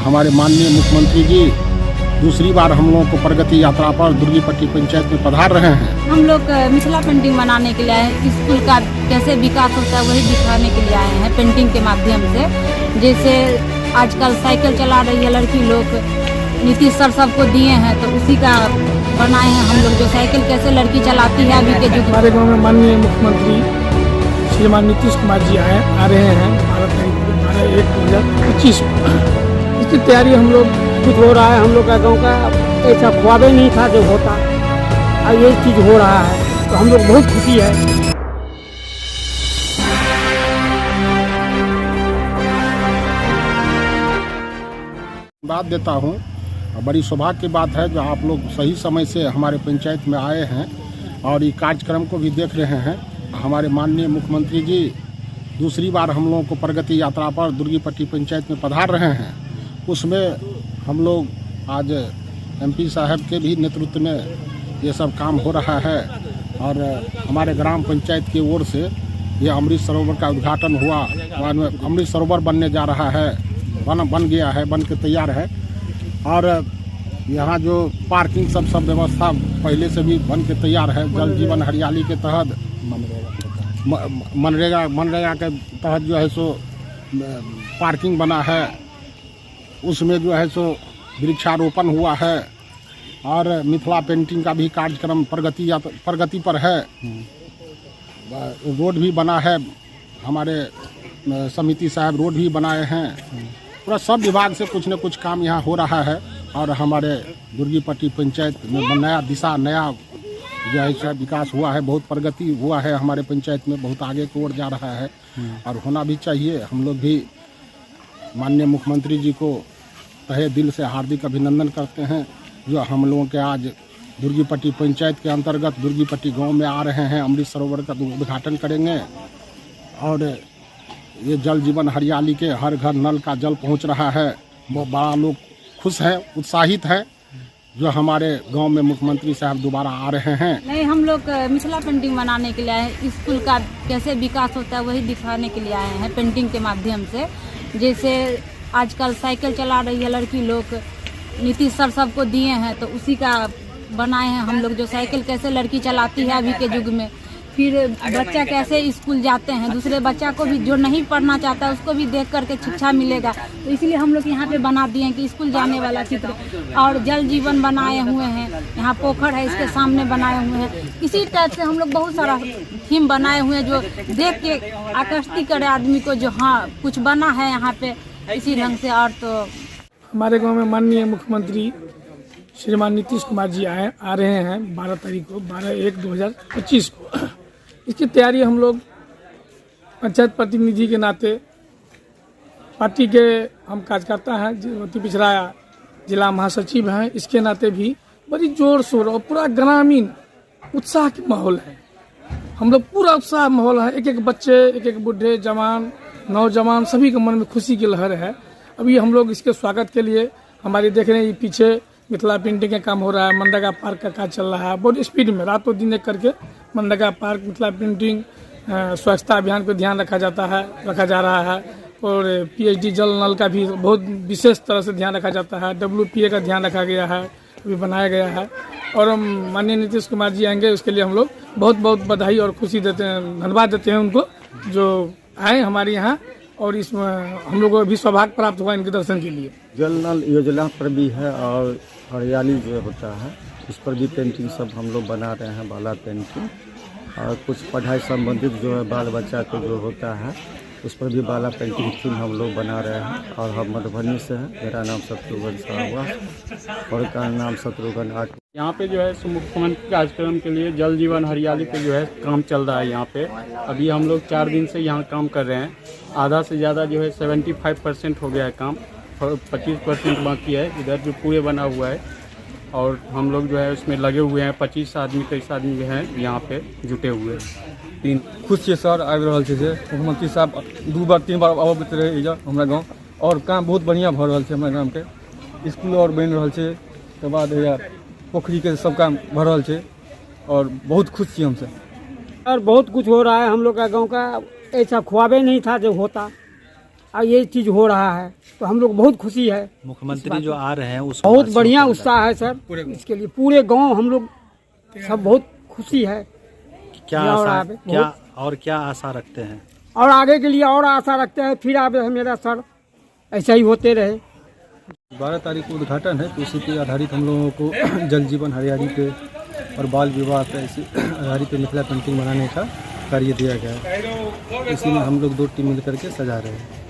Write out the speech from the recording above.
हमारे माननीय मुख्यमंत्री जी दूसरी बार हम लोगों को प्रगति यात्रा पर दुर्गीपट्टी पंचायत में पधार रहे हैं। हम लोग मिथिला पेंटिंग बनाने के लिए आए हैं। स्कूल का कैसे विकास होता है वही दिखाने के लिए आए हैं पेंटिंग के माध्यम से। जैसे आजकल साइकिल चला रही है लड़की लोग, नीतीश सर सबको दिए हैं तो उसी का बनाए हैं हम लोग, जो साइकिल कैसे लड़की चलाती है अभी के युग। हमारे गांव में माननीय मुख्यमंत्री श्रीमान नीतीश कुमार जी आ रहे हैं 12/1/2025 इसकी तैयारी हम लोग कुछ हो रहा है। हम लोग का गांव का ऐसा ख्वाब नहीं था जो होता, और ये चीज़ हो रहा है तो हम लोग बहुत खुशी है। बात देता हूँ, बड़ी सौभाग्य की बात है जो आप लोग सही समय से हमारे पंचायत में आए हैं और ये कार्यक्रम को भी देख रहे हैं। हमारे माननीय मुख्यमंत्री जी दूसरी बार हम लोगों को प्रगति यात्रा पर दुर्गीपट्टी पंचायत में पधार रहे हैं। उसमें हम लोग आज एमपी साहब के भी नेतृत्व में ये सब काम हो रहा है और हमारे ग्राम पंचायत की ओर से ये अमृत सरोवर का उद्घाटन हुआ। अमृत सरोवर बनने जा रहा है, बन गया है, बन के तैयार है। और यहाँ जो पार्किंग सब व्यवस्था पहले से भी बन के तैयार है। जल जीवन हरियाली के तहत मनरेगा के तहत जो है सो पार्किंग बना है, उसमें जो है सो वृक्षारोपण हुआ है और मिथिला पेंटिंग का भी कार्यक्रम प्रगति पर है। रोड भी बना है, हमारे समिति साहब रोड भी बनाए हैं। पूरा सब विभाग से कुछ न कुछ काम यहाँ हो रहा है और हमारे दुर्गीपट्टी पंचायत में नया दिशा, नया जो है विकास हुआ है, बहुत प्रगति हुआ है। हमारे पंचायत में बहुत आगे की ओर जा रहा है और होना भी चाहिए। हम लोग भी माननीय मुख्यमंत्री जी को तहे दिल से हार्दिक अभिनंदन करते हैं जो हम लोगों के आज दुर्गीपट्टी पंचायत के अंतर्गत दुर्गीपट्टी गांव में आ रहे हैं। अमृत सरोवर का उद्घाटन करेंगे और ये जल जीवन हरियाली के हर घर नल का जल पहुंच रहा है। वो बड़ा लोग खुश हैं, उत्साहित हैं जो हमारे गांव में मुख्यमंत्री साहब दोबारा आ रहे हैं। नहीं, हम लोग मिथिला पेंटिंग बनाने के लिए आए हैं। स्कूल का कैसे विकास होता है वही दिखाने के लिए आए हैं पेंटिंग के माध्यम से। जैसे आजकल साइकिल चला रही है लड़की लोग, नीतीश सर सबको दिए हैं तो उसी का बनाए हैं हम लोग, जो साइकिल कैसे लड़की चलाती है अभी के युग में। फिर बच्चा कैसे स्कूल जाते हैं, दूसरे बच्चा को भी जो नहीं पढ़ना चाहता है उसको भी देख करके शिक्षा मिलेगा। तो इसलिए हम लोग यहाँ पे बना दिए हैं कि स्कूल जाने वाला चित्र। और जल जीवन बनाए हुए हैं, यहाँ पोखर है इसके सामने बनाए हुए हैं। इसी टाइप से हम लोग बहुत सारा थीम बनाए हुए हैं जो देख के आकर्षित करे आदमी को, जो हाँ कुछ बना है यहाँ पे इसी ढंग से। और तो हमारे गांव में माननीय मुख्यमंत्री श्रीमान नीतीश कुमार जी आ रहे हैं 12/1/2025 को। इसकी तैयारी हम लोग पंचायत प्रतिनिधि के नाते, पार्टी के हम कार्यकर्ता हैं, अति पिछड़ा जिला महासचिव हैं, इसके नाते भी बड़ी जोर शोर और पूरा ग्रामीण उत्साह के माहौल है। हम लोग पूरा उत्साह माहौल है। एक बच्चे, एक बूढ़े, जवान, नौजवान सभी के मन में खुशी की लहर है। अभी हम लोग इसके स्वागत के लिए हमारे देख रहे हैं पीछे मिथिला पेंटिंग का काम हो रहा है, मनरेगा पार्क का कार्य चल रहा है बहुत स्पीड में। रातों दिन एक करके मनरेगा पार्क, मिथिला पेंटिंग, स्वच्छता अभियान पर ध्यान रखा जा रहा है। और पीएचडी जल नल का भी बहुत विशेष तरह से ध्यान रखा जाता है। WPA का ध्यान रखा गया है, अभी बनाया गया है। और हम माननीय नीतीश कुमार जी आएंगे, उसके लिए हम लोग बहुत बहुत बधाई और खुशी देते हैं, धन्यवाद देते हैं उनको जो आए हमारे यहाँ। और इसमें हम लोगों को भी सौभाग्य प्राप्त हुआ इनके दर्शन के लिए। जल नल योजना पर भी है और हरियाली जो होता है इस पर भी पेंटिंग सब हम लोग बना रहे हैं, बाला पेंटिंग। और कुछ पढ़ाई संबंधित जो है बाल बच्चा को जो होता है उस पर भी बाला पेंटिंग थीम हम लोग बना रहे हैं। और हम मधुबनी से हैं, मेरा नाम शत्रुघ्न साहब और का नाम शत्रुघ्न 8। यहाँ पे जो है मुख्यमंत्री कार्यक्रम के लिए जल जीवन हरियाली पे जो है काम चल रहा है। यहाँ पे अभी हम लोग 4 दिन से यहाँ काम कर रहे हैं। आधा से ज़्यादा जो है 75% हो गया है काम, 25% बाकी है इधर जो पूरे बना हुआ है। और हम लोग जो है उसमें लगे हुए हैं, 25 आदमी 23 आदमी जो हैं यहाँ पे जुटे हुए हैं। खुश छे सर, आबि रहल छै जे मुख्यमंत्री साहब 2 बार 3 बार अबैत रहे इधर हमरा गाँव, और काम बहुत बढ़िया भऽ रहल छै। हमरा गाँव के स्कूल और बनि रहल छै, के बाद पोखरी के सब काम भऽ रहल छै और बहुत खुश छी हम सब। और बहुत कुछ हो रहा है। हम लोग का गांव का ऐसा ख्वाब नहीं था जो होता, ये चीज़ हो रहा है, तो हम लोग बहुत खुशी है। मुख्यमंत्री जो आ रहे हैं उस बहुत बढ़िया उत्साह है सर, इसके लिए पूरे गांव हम लोग सब बहुत खुशी है। क्या और आशा आगे क्या आशा रखते हैं? और आगे के लिए और आशा रखते हैं, फिर आगे मेरा सर ऐसा ही होते रहे। 12 तारीख को उद्घाटन है, तो उसी पे आधारित हम लोगों को जल जीवन हरियाली पे और बाल विवाह पे ऐसी आधारित पे मिथिला पेंटिंग बनाने का कार्य दिया गया है। इसी में हम लोग 2 टीम मिल करके सजा रहे हैं।